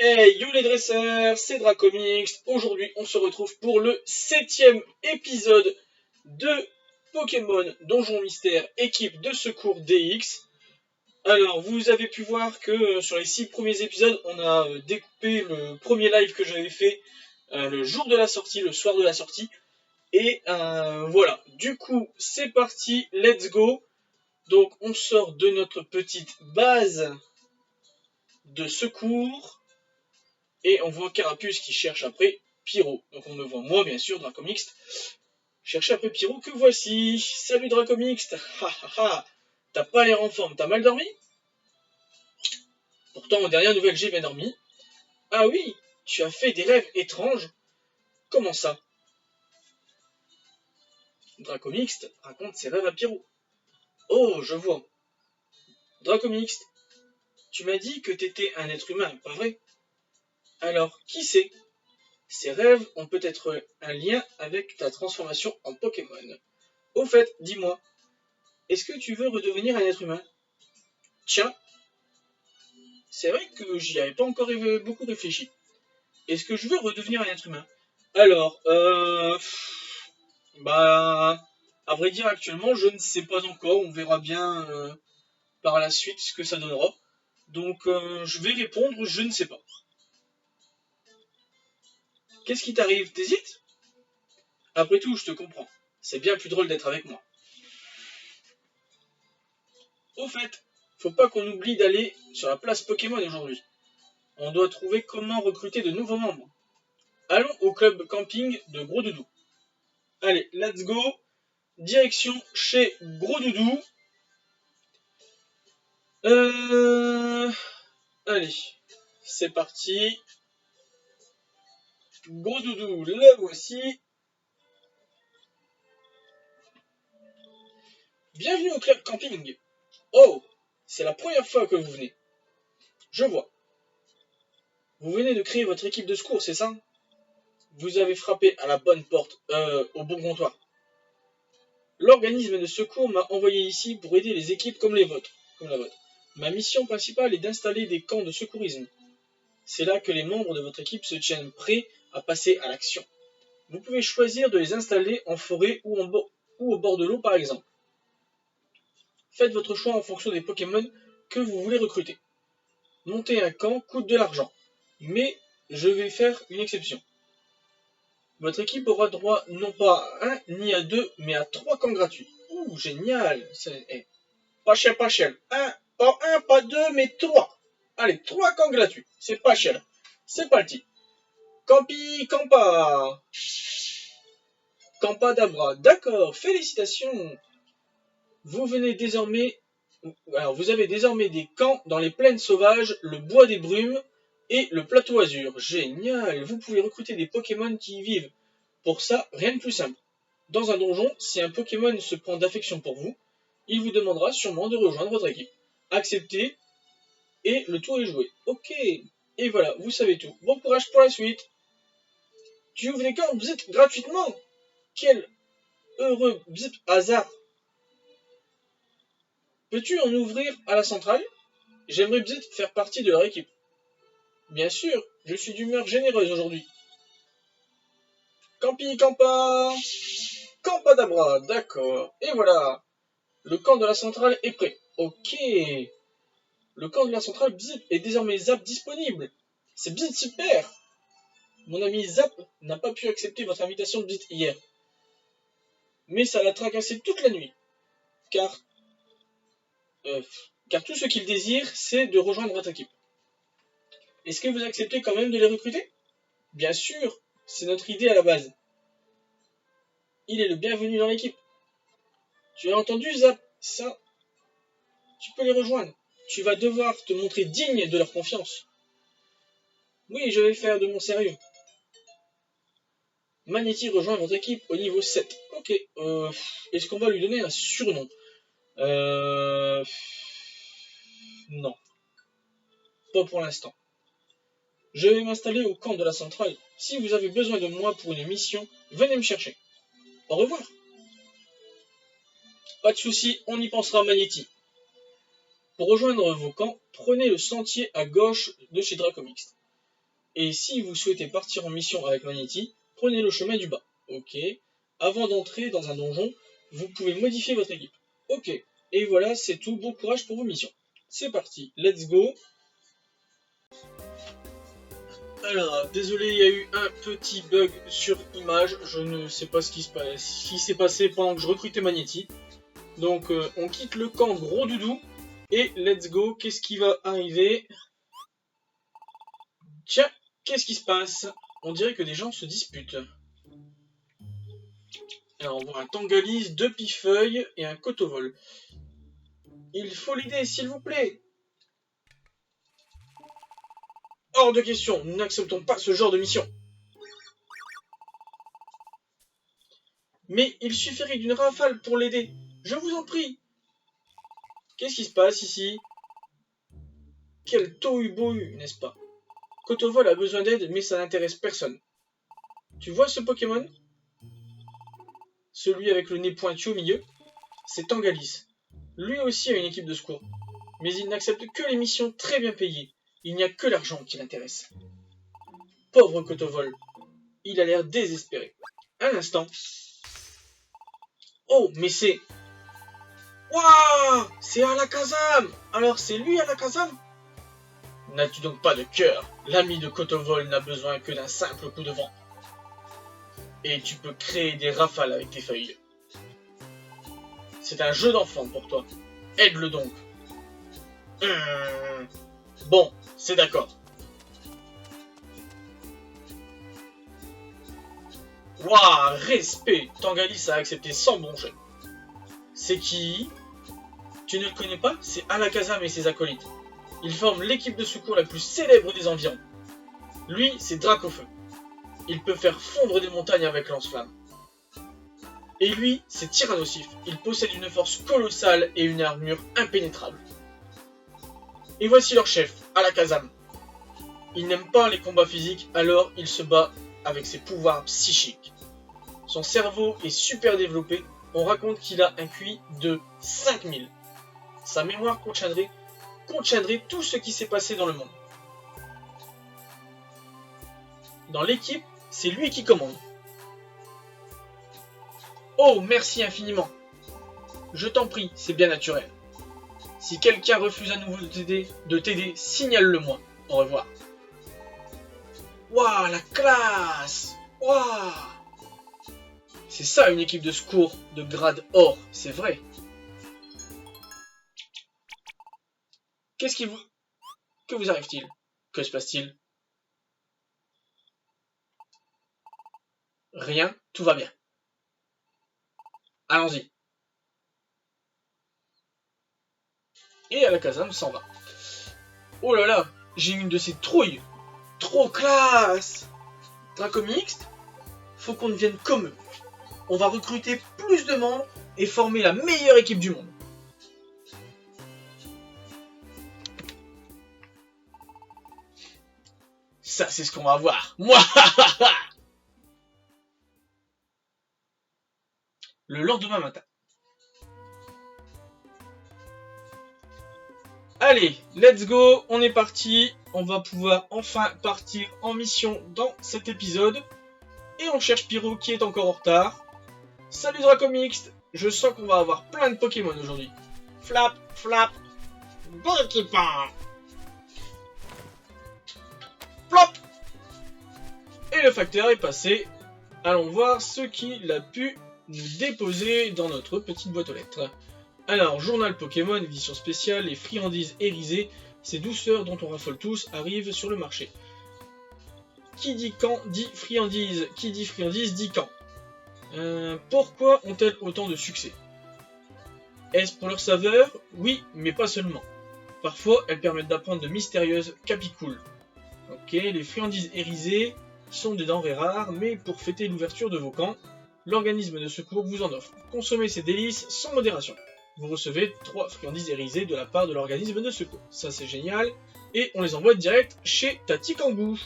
Hey, yo les dresseurs, c'est Dracomix. Aujourd'hui, on se retrouve pour le 7e épisode de Pokémon Donjon Mystère, équipe de secours DX. Alors, vous avez pu voir que sur les 6 premiers épisodes, on a découpé le premier live que j'avais fait le jour de la sortie, le soir de la sortie. Et voilà, du coup, c'est parti, let's go. Donc, on sort de notre petite base de secours. Et on voit Carapuce qui cherche après Pyro. Donc on me voit moi, bien sûr, Dracomix. Chercher après Pyro, que voici. Salut Dracomix. Ha ha ha. T'as pas l'air en forme, t'as mal dormi? Pourtant, aux dernières nouvelles, j'ai bien dormi. Ah oui, tu as fait des rêves étranges. Comment ça? Dracomix raconte ses rêves à Pyro. Oh, je vois. Dracomix, tu m'as dit que t'étais un être humain, pas vrai? Alors, qui sait? Ces rêves ont peut-être un lien avec ta transformation en Pokémon. Au fait, dis-moi, est-ce que tu veux redevenir un être humain? Tiens, c'est vrai que j'y avais pas encore beaucoup réfléchi. Est-ce que je veux redevenir un être humain? Alors, bah, à vrai dire, actuellement, je ne sais pas encore. On verra bien par la suite ce que ça donnera. Donc, je vais répondre, je ne sais pas. Qu'est-ce qui t'arrive? T'hésites? Après tout, je te comprends. C'est bien plus drôle d'être avec moi. Au fait, faut pas qu'on oublie d'aller sur la place Pokémon aujourd'hui. On doit trouver comment recruter de nouveaux membres. Allons au club camping de Gros Doudou. Allez, let's go. Direction chez Gros Doudou. Allez, c'est parti. Gros Doudou, le voici. Bienvenue au club camping. Oh, c'est la première fois que vous venez. Je vois. Vous venez de créer votre équipe de secours, c'est ça? Vous avez frappé à la bonne porte, au bon comptoir. L'organisme de secours m'a envoyé ici pour aider les équipes comme la vôtre. Ma mission principale est d'installer des camps de secourisme. C'est là que les membres de votre équipe se tiennent prêts à passer à l'action. Vous pouvez choisir de les installer en forêt ou au bord de l'eau par exemple. Faites votre choix en fonction des Pokémon que vous voulez recruter. Monter un camp coûte de l'argent, mais je vais faire une exception. Votre équipe aura droit non pas à un ni à deux, mais à 3 camps gratuits. Ouh, génial! Pas cher, pas cher. Pas un, pas deux, mais 3. Allez, 3 camps gratuits. C'est pas cher. C'est parti. Campi, campa. Campadabra. D'accord, félicitations. Vous venez désormais. Alors, vous avez désormais des camps dans les plaines sauvages, le bois des brumes et le plateau azur. Génial. Vous pouvez recruter des Pokémon qui y vivent. Pour ça, rien de plus simple. Dans un donjon, si un Pokémon se prend d'affection pour vous, il vous demandera sûrement de rejoindre votre équipe. Acceptez et le tour est joué. Ok. Et voilà, vous savez tout. Bon courage pour la suite. Tu ouvres les camps bzip gratuitement. Quel heureux bzip hasard. Peux-tu en ouvrir à la centrale? J'aimerais bzip faire partie de leur équipe. Bien sûr, je suis d'humeur généreuse aujourd'hui. Campi campa. Campadabra, d'accord. Et voilà. Le camp de la centrale est prêt. Ok. Le camp de la centrale bzip est désormais Zap disponible. C'est bzip super. Mon ami Zap n'a pas pu accepter votre invitation de visite hier. Mais ça l'a tracassé toute la nuit. Car, euh, car tout ce qu'il désire, c'est de rejoindre votre équipe. Est-ce que vous acceptez quand même de les recruter? Bien sûr, c'est notre idée à la base. Il est le bienvenu dans l'équipe. Tu as entendu, Zap? Ça, tu peux les rejoindre. Tu vas devoir te montrer digne de leur confiance. Oui, je vais faire de mon sérieux. Magnéti rejoint votre équipe au niveau 7. Ok, est-ce qu'on va lui donner un surnom? Non, pas pour l'instant. Je vais m'installer au camp de la centrale. Si vous avez besoin de moi pour une mission, venez me chercher. Au revoir. Pas de soucis, on y pensera, Magnéti. Pour rejoindre vos camps, prenez le sentier à gauche de chez Dracomix. Et si vous souhaitez partir en mission avec Magnéti, prenez le chemin du bas. Ok. Avant d'entrer dans un donjon, vous pouvez modifier votre équipe. Ok. Et voilà, c'est tout. Bon courage pour vos missions. C'est parti. Let's go. Alors, désolé, il y a eu un petit bug sur image. Je ne sais pas ce qui s'est passé pendant que je recrutais Magnéti. Donc, on quitte le camp Gros Doudou. Et let's go. Qu'est-ce qui va arriver? Tiens, qu'est-ce qui se passe? On dirait que des gens se disputent. Alors, on voit un Tangalise, 2 Pifeuilles et un Cotovol. Il faut l'aider, s'il vous plaît. Hors de question, nous n'acceptons pas ce genre de mission. Mais il suffirait d'une rafale pour l'aider. Je vous en prie. Qu'est-ce qui se passe ici? Quel tohu-bohu, n'est-ce pas? Cotovol a besoin d'aide, mais ça n'intéresse personne. Tu vois ce Pokémon? Celui avec le nez pointu au milieu? C'est Tangalis. Lui aussi a une équipe de secours. Mais il n'accepte que les missions très bien payées. Il n'y a que l'argent qui l'intéresse. Pauvre Cotovol. Il a l'air désespéré. Un instant. Oh, mais c'est... Waouh! C'est Alakazam! Alors c'est lui Alakazam? N'as-tu donc pas de cœur? L'ami de Cotovol n'a besoin que d'un simple coup de vent. Et tu peux créer des rafales avec tes feuilles. C'est un jeu d'enfant pour toi. Aide-le donc. Bon, c'est d'accord. Waouh, respect. Tangalis a accepté sans bon jet. C'est qui? Tu ne le connais pas? C'est Alakazam et ses acolytes. Ils forment l'équipe de secours la plus célèbre des environs. Lui, c'est Dracofeu. Il peut faire fondre des montagnes avec lance-flamme. Et lui, c'est Tyrannosif. Il possède une force colossale et une armure impénétrable. Et voici leur chef, Alakazam. Il n'aime pas les combats physiques, alors il se bat avec ses pouvoirs psychiques. Son cerveau est super développé. On raconte qu'il a un QI de 5000. Sa mémoire contiendrait tout ce qui s'est passé dans le monde. Dans l'équipe, c'est lui qui commande. Oh, merci infiniment. Je t'en prie, c'est bien naturel. Si quelqu'un refuse à nouveau de t'aider, signale-le-moi. Au revoir. Waouh, la classe! Waouh! C'est ça une équipe de secours de grade or, c'est vrai. Que vous arrive-t-il? Que se passe-t-il? Rien, tout va bien. Allons-y. Et Alakazam s'en va. Oh là là, j'ai une de ces trouilles. Trop classe! Dracomixte, faut qu'on devienne comme eux. On va recruter plus de membres et former la meilleure équipe du monde. Ça, c'est ce qu'on va voir. Moi. Le lendemain matin. Allez, let's go, on est parti. On va pouvoir enfin partir en mission dans cet épisode. Et on cherche Pyro qui est encore en retard. Salut Dracomixte, je sens qu'on va avoir plein de Pokémon aujourd'hui. Flap, flap, bon équipement. Plop. Et le facteur est passé. Allons voir ce qu'il a pu nous déposer dans notre petite boîte aux lettres. Alors, journal Pokémon, édition spéciale, les friandises hérisées, ces douceurs dont on raffole tous arrivent sur le marché. Qui dit quand dit friandise, qui dit friandise dit quand. Pourquoi ont-elles autant de succès? Est-ce pour leur saveur? Oui, mais pas seulement. Parfois, elles permettent d'apprendre de mystérieuses capicoules. Ok, les friandises hérisées sont des denrées rares, mais pour fêter l'ouverture de vos camps, l'organisme de secours vous en offre. Consommez ces délices sans modération. Vous recevez 3 friandises hérisées de la part de l'organisme de secours. Ça c'est génial. Et on les envoie direct chez Tati Kangou.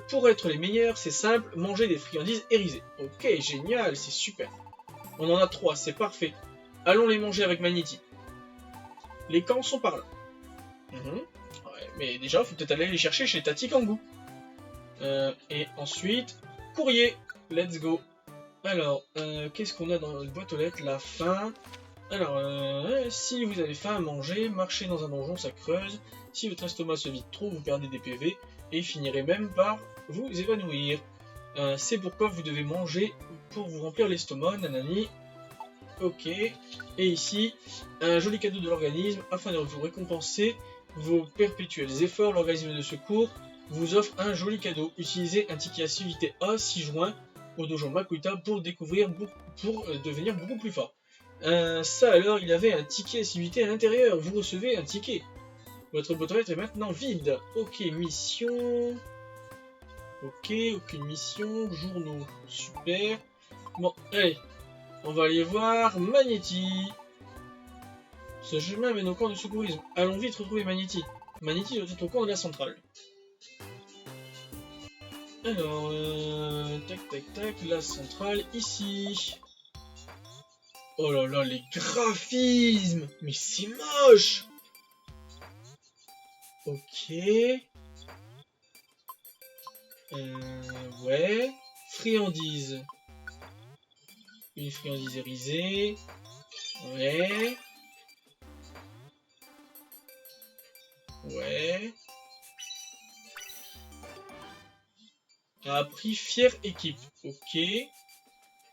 Pour être les meilleurs, c'est simple, manger des friandises hérisées. Ok, génial, c'est super. On en a 3, c'est parfait. Allons les manger avec Magnéti. Les camps sont par là. Ouais, mais déjà, faut peut-être aller les chercher chez Tati Kangou. Et ensuite, courrier. Let's go. Alors, qu'est-ce qu'on a dans notre boîte aux lettres? La faim. Alors, si vous avez faim à manger, marchez dans un donjon, ça creuse. Si votre estomac se vide trop, vous perdez des PV et finirez même par vous évanouir. C'est pourquoi vous devez manger pour vous remplir l'estomac, nanani. Ok. Et ici, un joli cadeau de l'organisme. Afin de vous récompenser vos perpétuels efforts, l'organisme de secours vous offre un joli cadeau. Utilisez un ticket activité A 6 juin au dojo Makuta pour devenir beaucoup plus fort. Ça alors, il avait un ticket activité à l'intérieur. Vous recevez un ticket. Votre boîte aux lettres est maintenant vide. Ok, mission. Ok, aucune mission. Journaux. Super. Bon, allez. On va aller voir Magnéti. Ce chemin mène au camp de secourisme. Allons vite retrouver Magnéti. Magnéti doit être au camp de la centrale. Alors, tac tac tac, la centrale ici. Oh là là, les graphismes! Mais c'est moche! Ok. Ouais. Friandise. Une friandise irisée. Ouais. Ouais. A appris fière équipe. Ok.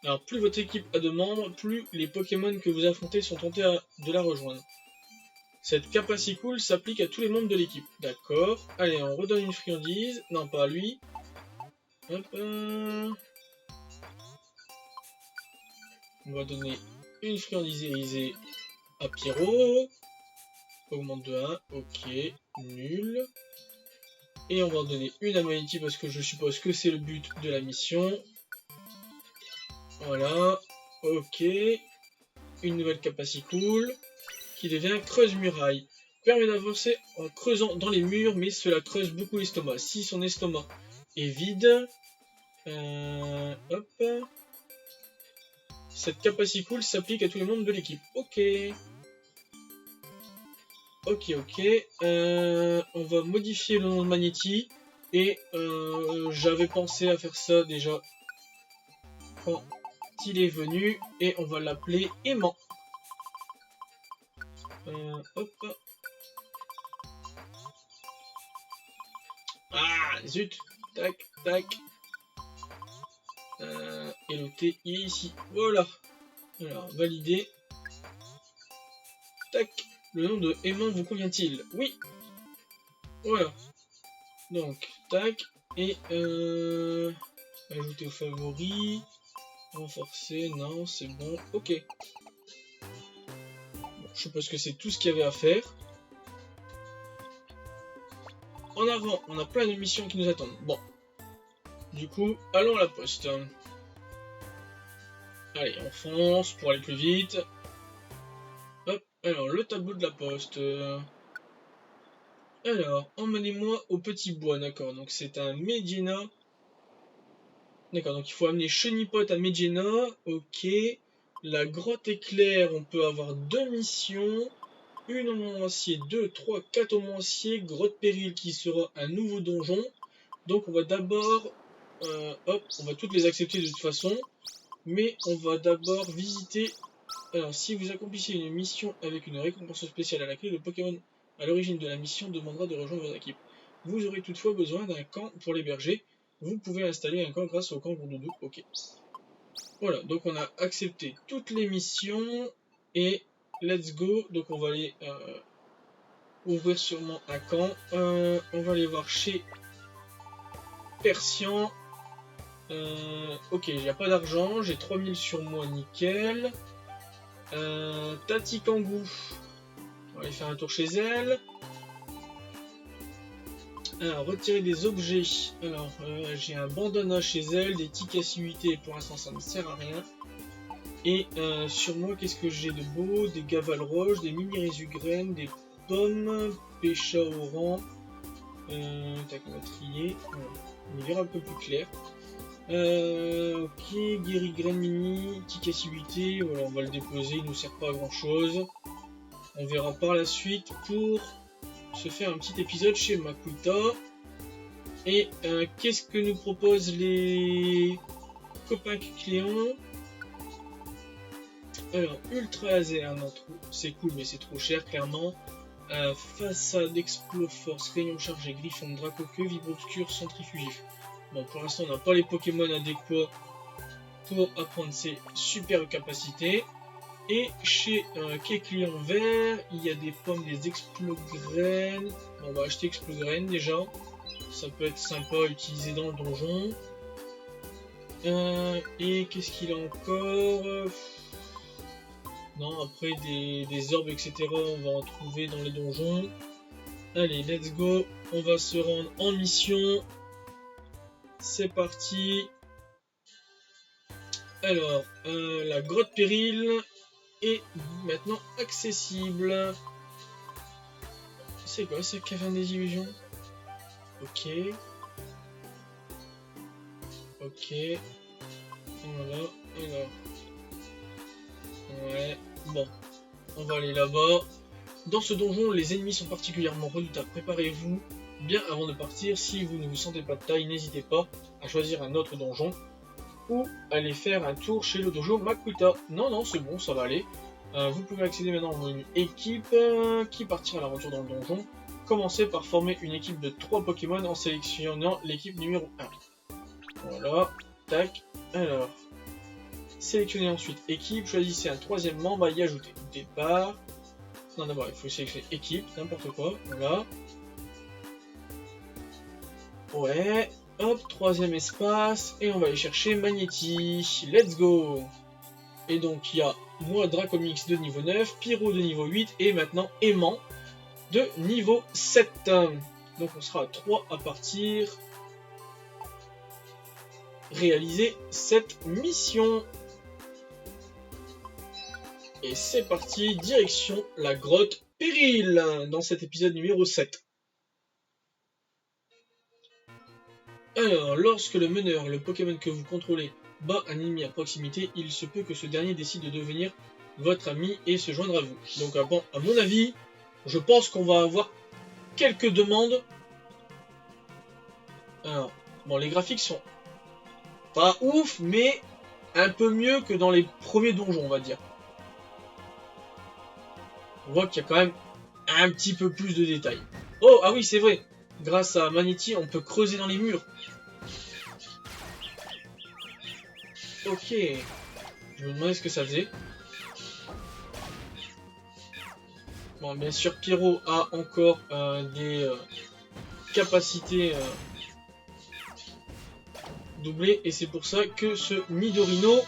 Alors, plus votre équipe a de membres, plus les Pokémon que vous affrontez sont tentés de la rejoindre. Cette capacité cool s'applique à tous les membres de l'équipe. D'accord. Allez, on redonne une friandise. Non, pas à lui. Hop. On va donner une friandise irisée à Pyro. Augmente de 1. Ok. Nul. Et on va en donner une à Magnéti parce que je suppose que c'est le but de la mission. Voilà. Ok. Une nouvelle capacité cool qui devient creuse muraille. Permet d'avancer en creusant dans les murs, mais cela creuse beaucoup l'estomac. Si son estomac est vide, hop. Cette capacité cool s'applique à tous les membres de l'équipe. Ok. Ok, ok. On va modifier le nom de Magnéti. Et j'avais pensé à faire ça déjà quand il est venu. Et on va l'appeler Aimant. Hop. Ah, zut. Tac, tac. Et le T, il est ici. Voilà. Alors, valider. Tac. Le nom de Aimant vous convient-il? Oui. Voilà. Donc, tac. Et ajouter aux favoris. Renforcer. Non, c'est bon. Ok. Bon, je suppose que c'est tout ce qu'il y avait à faire. En avant, on a plein de missions qui nous attendent. Bon. Du coup, allons à la poste. Allez, on fonce pour aller plus vite. Hop, alors le tableau de la poste. Alors, emmenez-moi au petit bois, d'accord. Donc c'est un Medina. D'accord, donc il faut amener Chenipote à Medina. Ok. La grotte éclair, on peut avoir 2 missions. Une au Mont-Acier, 2, 3, 4 au Mont-Acier. Grotte péril qui sera un nouveau donjon. Donc on va d'abord... hop, on va toutes les accepter de toute façon. Mais on va d'abord visiter... Alors, si vous accomplissez une mission avec une récompense spéciale à la clé, le Pokémon à l'origine de la mission demandera de rejoindre votre équipe. Vous aurez toutefois besoin d'un camp pour l'héberger. Vous pouvez installer un camp grâce au camp Gourdoudou. Ok. Voilà, donc on a accepté toutes les missions. Et let's go. Donc on va aller ouvrir sûrement un camp. On va aller voir chez Persian. Ok, il n'y a pas d'argent. J'ai 3000 sur moi, nickel. Tati Kangou. On va aller faire un tour chez elle. Alors, retirer des objets. Alors, j'ai un bandana chez elle, des tickets SUIT, pour l'instant ça ne sert à rien. Et sur moi, qu'est-ce que j'ai de beau? Des gavales roches, des mini résugraines, des pommes, pécha au rang. Tac, on va trier. On y verra un peu plus clair. Ok, guéri graine mini, ticket SUIT, voilà, on va le déposer, il nous sert pas à grand chose. On verra par la suite pour se faire un petit épisode chez Makuta. Et qu'est-ce que nous proposent les copains clients? Alors, ultra laser, non, c'est cool, mais c'est trop cher, clairement. Façade, Exploforce, Rayon chargé, Griffon, Dracoqueux, Vibre obscur, Centrifugif. Bon, pour l'instant, on n'a pas les Pokémon adéquats pour apprendre ces super capacités. Et chez Kecleon vert, il y a des pommes, des Explograines. Bon, on va acheter Explograines déjà. Ça peut être sympa à utiliser dans le donjon. Et qu'est-ce qu'il a encore? Non, après des orbes, etc. On va en trouver dans les donjons. Allez, let's go. On va se rendre en mission. C'est parti. Alors, la grotte péril est maintenant accessible. C'est quoi cette caverne des illusions? Ok. Ok. Voilà. Alors. Ouais. Bon. On va aller là-bas. Dans ce donjon, les ennemis sont particulièrement redoutables. Préparez-vous bien avant de partir. Si vous ne vous sentez pas de taille, n'hésitez pas à choisir un autre donjon ou aller faire un tour chez le dojo Makuta. Non, non, c'est bon, ça va aller. Vous pouvez accéder maintenant au menu équipe qui partira à l'aventure dans le donjon. Commencez par former une équipe de 3 Pokémon en sélectionnant l'équipe numéro 1. Voilà, tac. Alors, sélectionnez ensuite équipe, choisissez un 3e membre à y ajouter. Départ. Non, d'abord, il faut sélectionner équipe, n'importe quoi. Voilà. Ouais. Hop, 3e espace. Et on va aller chercher Magnéti. Let's go. Et donc, il y a moi, Dracomix de niveau 9, Pyro de niveau 8 et maintenant Aimant de niveau 7. Donc, on sera à 3 à partir. Réaliser cette mission. Et c'est parti, direction la grotte péril dans cet épisode numéro 7. Alors, lorsque le meneur, le Pokémon que vous contrôlez, bat un ennemi à proximité, il se peut que ce dernier décide de devenir votre ami et se joindre à vous. Donc, à mon avis, je pense qu'on va avoir quelques demandes. Alors, bon, les graphiques sont pas ouf, mais un peu mieux que dans les premiers donjons, on va dire. On voit qu'il y a quand même un petit peu plus de détails. Oh, ah oui, c'est vrai. Grâce à Magnéti, on peut creuser dans les murs. Ok. Je me demandais ce que ça faisait. Bon, bien sûr, Pyro a encore des capacités doublées. Et c'est pour ça que ce Nidorino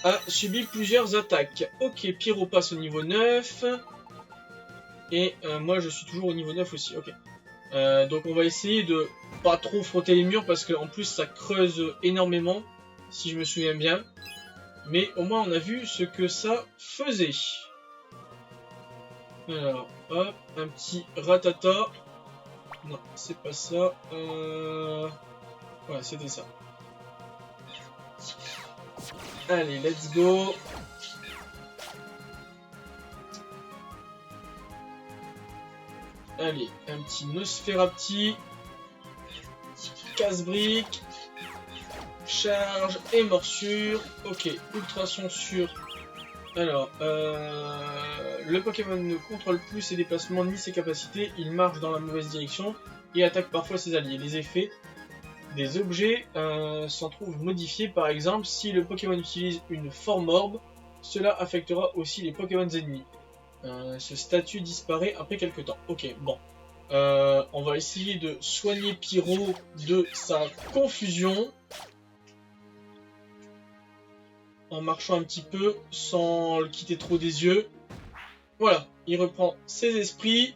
a subi plusieurs attaques. Ok, Pyro passe au niveau 9. Et moi, je suis toujours au niveau 9 aussi. Ok. Donc on va essayer de pas trop frotter les murs parce qu'en plus ça creuse énormément, si je me souviens bien. Mais au moins on a vu ce que ça faisait. Alors, hop, un petit ratata. Non, c'est pas ça. Ouais, c'était ça. Allez, let's go. Allez, un petit Nosferapti. Casse-brique. Charge et morsure. Ok, ultrason sur. Alors, le Pokémon ne contrôle plus ses déplacements ni ses capacités. Il marche dans la mauvaise direction et attaque parfois ses alliés. Les effets des objets s'en trouvent modifiés. Par exemple, si le Pokémon utilise une forme orbe, cela affectera aussi les Pokémon ennemis. Ce statut disparaît après quelques temps. Ok, bon. On va essayer de soigner Pyro de sa confusion. En marchant un petit peu, sans le quitter trop des yeux. Voilà, il reprend ses esprits.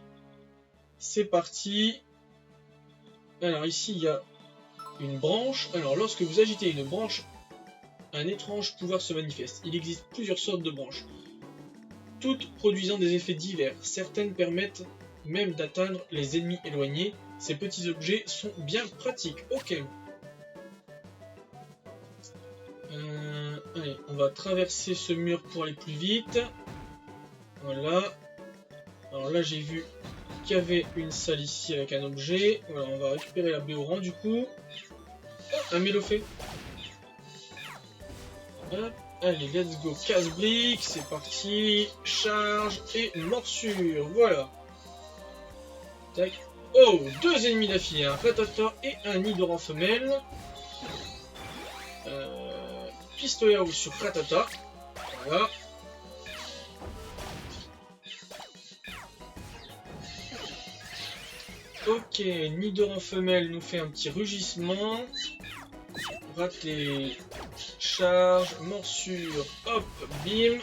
C'est parti. Alors ici, il y a une branche. Alors lorsque vous agitez une branche, un étrange pouvoir se manifeste. Il existe plusieurs sortes de branches, toutes produisant des effets divers. Certaines permettent même d'atteindre les ennemis éloignés. Ces petits objets sont bien pratiques. Ok. Allez, on va traverser ce mur pour aller plus vite. Voilà. Alors là, j'ai vu qu'il y avait une salle ici avec un objet. Voilà, on va récupérer la Béoran du coup. Oh, un Mélofée. Hop, allez, let's go. Casse-brique, c'est parti. Charge et morsure. Voilà. Tac. Oh, 2 ennemis d'affilée, un Rattata et un Nidoran femelle. Pistolet à eau sur Rattata. Voilà. Ok, Nidoran femelle nous fait un petit rugissement. Raté. Charge, morsure, hop, bim.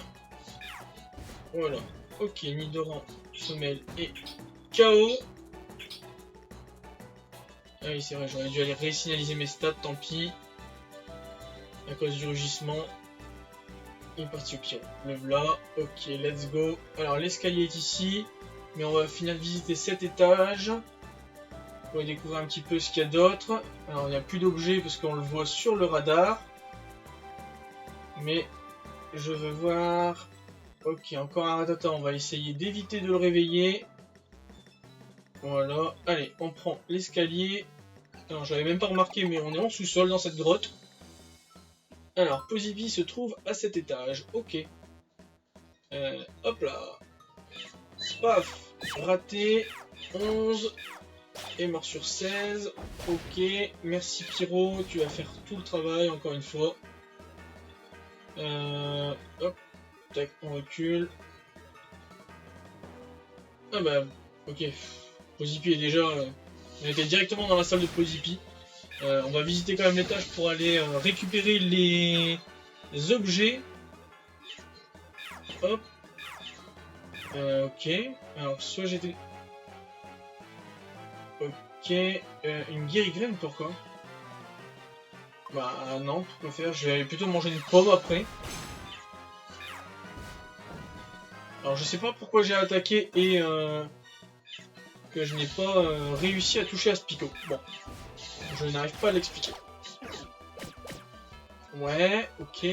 Voilà. Ok, Nidoran femelle et KO. Ah oui, c'est vrai, j'aurais dû aller ré-signaliser mes stats, tant pis. À cause du rugissement. Il est parti au pion. Le voilà. Ok, let's go. Alors, l'escalier est ici. Mais on va finalement visiter cet étage. Pour découvrir un petit peu ce qu'il y a d'autre. Alors, il n'y a plus d'objets parce qu'on le voit sur le radar. Mais je veux voir... Ok, encore un Rattata. On va essayer d'éviter de le réveiller. Voilà. Allez, on prend l'escalier. Alors, j'avais même pas remarqué, mais on est en sous-sol dans cette grotte. Alors, Pozipi se trouve à cet étage. Ok. Hop là. Paf. Raté. 11. Et mort sur 16. Ok. Merci Pyro. Tu vas faire tout le travail encore une fois. Hop. Tac. On recule. Ah bah. Ok. Pozipi est déjà... on était directement dans la salle de Pozipi. On va visiter quand même l'étage pour aller récupérer les objets. Hop. Ok. Alors, soit j'étais... Ok. Une guérigraine, pourquoi? Bah non, pourquoi faire? Je vais plutôt manger une pomme après. Alors, je sais pas pourquoi j'ai attaqué et que je n'ai pas réussi à toucher à ce Pico. Bon. Je n'arrive pas à l'expliquer. Ouais, ok.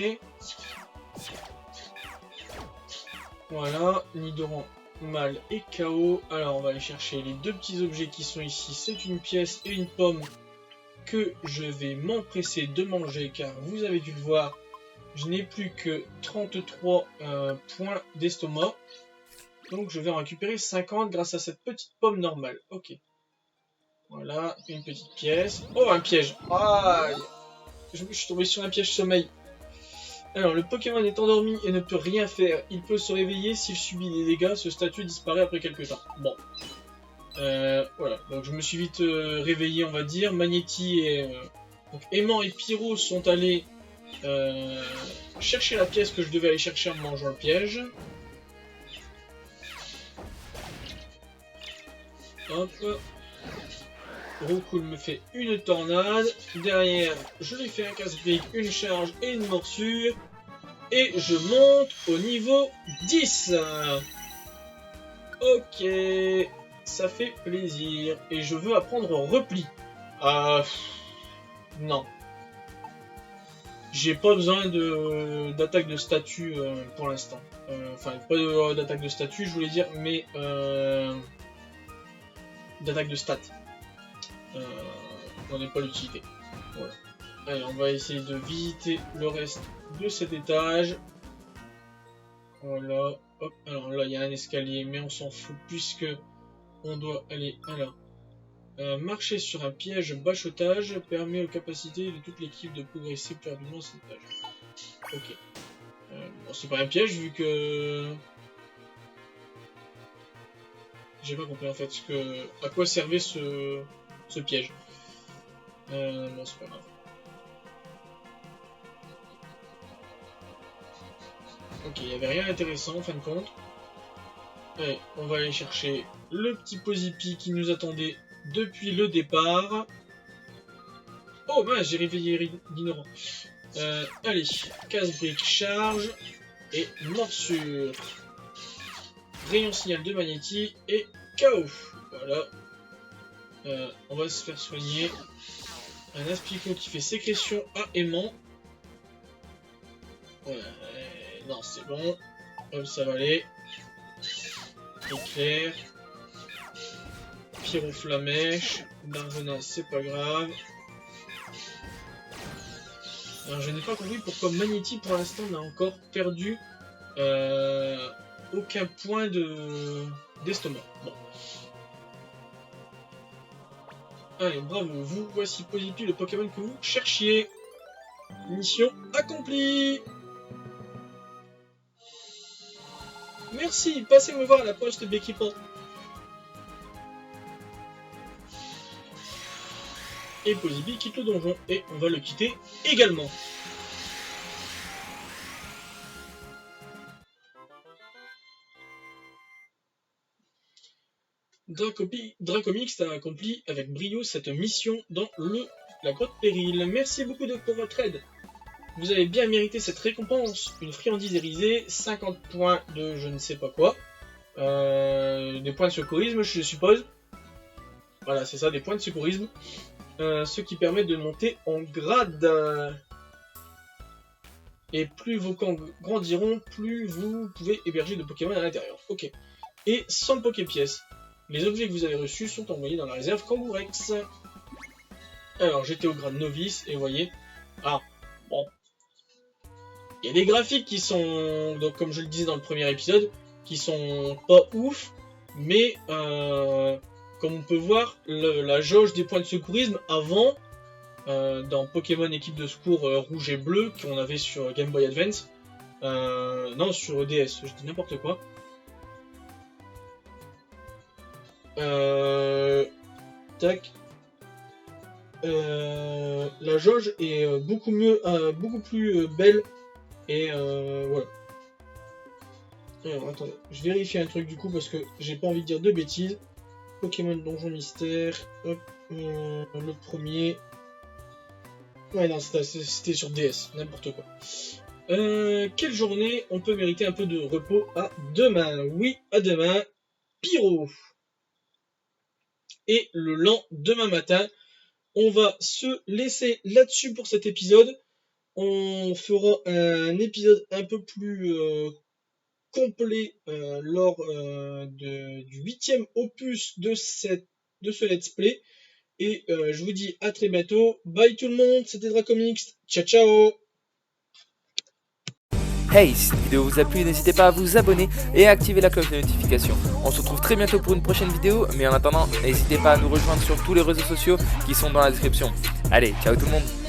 Voilà, Nidoran mal et KO. Alors on va aller chercher les 2 petits objets qui sont ici. C'est une pièce et une pomme que je vais m'empresser de manger car vous avez dû le voir, je n'ai plus que 33 points d'estomac. Donc je vais en récupérer 50 grâce à cette petite pomme normale. Ok. Voilà, une petite pièce. Oh, un piège. Aïe. Je suis tombé sur un piège sommeil. Alors, le Pokémon est endormi et ne peut rien faire. Il peut se réveiller s'il subit des dégâts. Ce statut disparaît après quelques temps. Bon. Voilà. Donc, je me suis vite réveillé, on va dire. Magnéti et... donc, Aimant et Pyro sont allés chercher la pièce que je devais aller chercher en mangeant le piège. Hop. Roucool me fait une tornade. Derrière, je lui fais un casse-brique, une charge et une morsure. Et je monte au niveau 10. Ok. Ça fait plaisir. Et je veux apprendre repli. Non. J'ai pas besoin d'attaque de statut pour l'instant. Enfin, pas d'attaque de statut, je voulais dire, mais d'attaque de stats. J'en ai pas l'utilité. Voilà. Allez, on va essayer de visiter le reste de cet étage. Voilà. Hop. Alors là, il y a un escalier, mais on s'en fout puisque on doit aller. Alors, marcher sur un piège bachotage permet aux capacités de toute l'équipe de progresser plus rapidement cet étage. Ok. Bon, c'est pas un piège vu que j'ai pas compris en fait à quoi servait ce piège. Non, c'est pas grave. Ok, il n'y avait rien d'intéressant en fin de compte. Allez, on va aller chercher le petit Pozipi qui nous attendait depuis le départ. Oh mince, j'ai réveillé l'ignorant. Allez, casse-brique, charge et morsure. Rayon signal de Magnéti et KO. Voilà. On va se faire soigner. Un Aspico qui fait sécrétion à aimant. Ouais, non, c'est bon. Hop, ça va aller. Éclair. Tir au flamèche. Darvena, c'est pas grave. Alors je n'ai pas compris pourquoi Magnéti pour l'instant n'a encore perdu aucun point d'estomac. Bon. Allez, bravo, vous voici Posipi, le Pokémon que vous cherchiez. Mission accomplie. Merci, passez me voir à la poste d'équipement. Et Posipi quitte le donjon, et on va le quitter également. Dracomix a accompli avec brio cette mission dans la grotte péril. Merci beaucoup pour votre aide. Vous avez bien mérité cette récompense. Une friandise irisée, 50 points de je ne sais pas quoi. Des points de secourisme, je suppose. Voilà, c'est ça, des points de secourisme. Ce qui permet de monter en grade. Et plus vos camps grandiront, plus vous pouvez héberger de Pokémon à l'intérieur. Ok. Et 100 Poképièces. Les objets que vous avez reçus sont envoyés dans la réserve Kangourex. Alors, j'étais au grade novice, et vous voyez... Ah, bon. Il y a des graphiques qui sont, donc comme je le disais dans le premier épisode, qui sont pas ouf, mais comme on peut voir, la jauge des points de secourisme avant, dans Pokémon équipe de secours rouge et bleu, qu'on avait sur Game Boy Advance, non, sur DS, je dis n'importe quoi. Tac. La jauge est beaucoup plus belle, et voilà. Alors attendez, je vérifie un truc du coup parce que j'ai pas envie de dire de bêtises. Pokémon Donjon Mystère, hop, le premier. Ouais non, c'était sur DS, n'importe quoi. Quelle journée on peut mériter un peu de repos à demain? Oui, à demain, Pyro. Et le lendemain matin, on va se laisser là-dessus pour cet épisode. On fera un épisode un peu plus complet lors du 8e opus de ce let's play. Et je vous dis à très bientôt. Bye tout le monde, c'était Dracomix. Ciao ciao. Hey, si cette vidéo vous a plu, n'hésitez pas à vous abonner et à activer la cloche de notification. On se retrouve très bientôt pour une prochaine vidéo, mais en attendant, n'hésitez pas à nous rejoindre sur tous les réseaux sociaux qui sont dans la description. Allez, ciao tout le monde.